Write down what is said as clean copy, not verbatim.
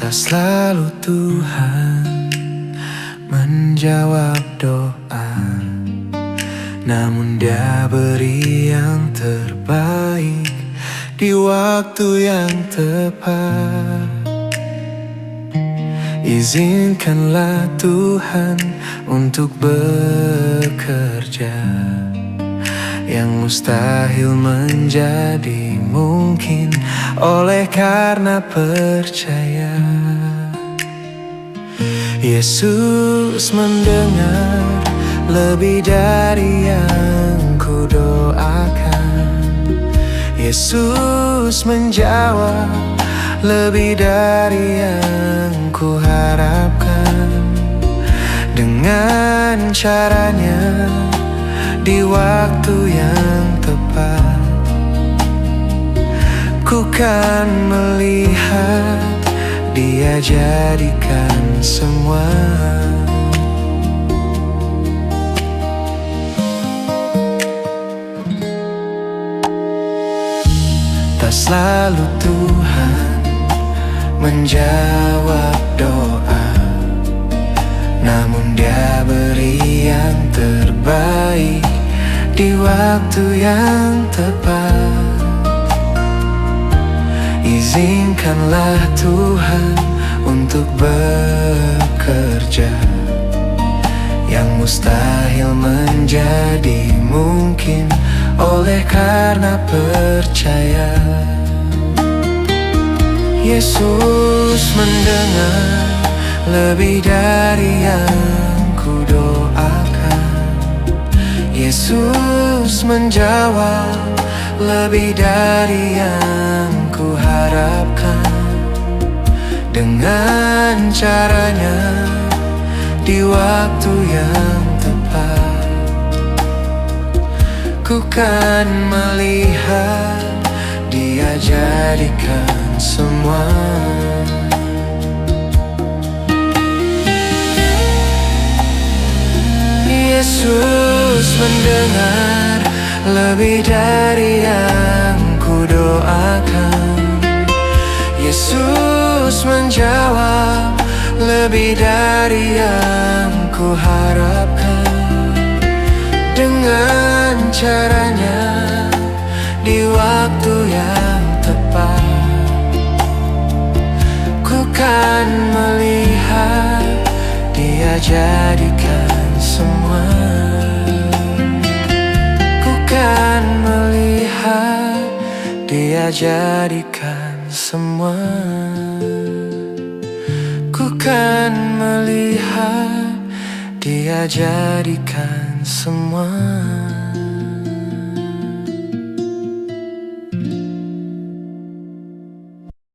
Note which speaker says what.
Speaker 1: Tak selalu Tuhan menjawab doa, namun Dia beri yang terbaik di waktu yang tepat. Izinkanlah Tuhan untuk bekerja, yang mustahil menjadi mungkin oleh karena percaya. Yesus mendengar lebih dari yang ku doakan. Yesus menjawab lebih dari yang ku harapkan. Dengan caranya di waktu yang tepat, ku kan melihat Dia jadikan semua. Tak selalu Tuhan menjawab doa, namun Dia beri yang terbaik di waktu yang tepat. Izinkanlah Tuhan untuk bekerja, yang mustahil menjadi mungkin oleh karena percaya. Yesus mendengar lebih dari yang ku doakan. Yesus menjawab lebih dari yang ku harapkan. Dengan caranya di waktu yang tepat, ku kan melihat Dia jadikan semua. Yesus mendengar lebih dari yang ku doakan. Yesus menjawab lebih dari yang ku harapkan. Dengan caranya di waktu yang tepat, ku kan melihat Dia jadikan semua. Ku kan melihat Dia jadikan semua. Ku kan melihat Dia jadikan semua.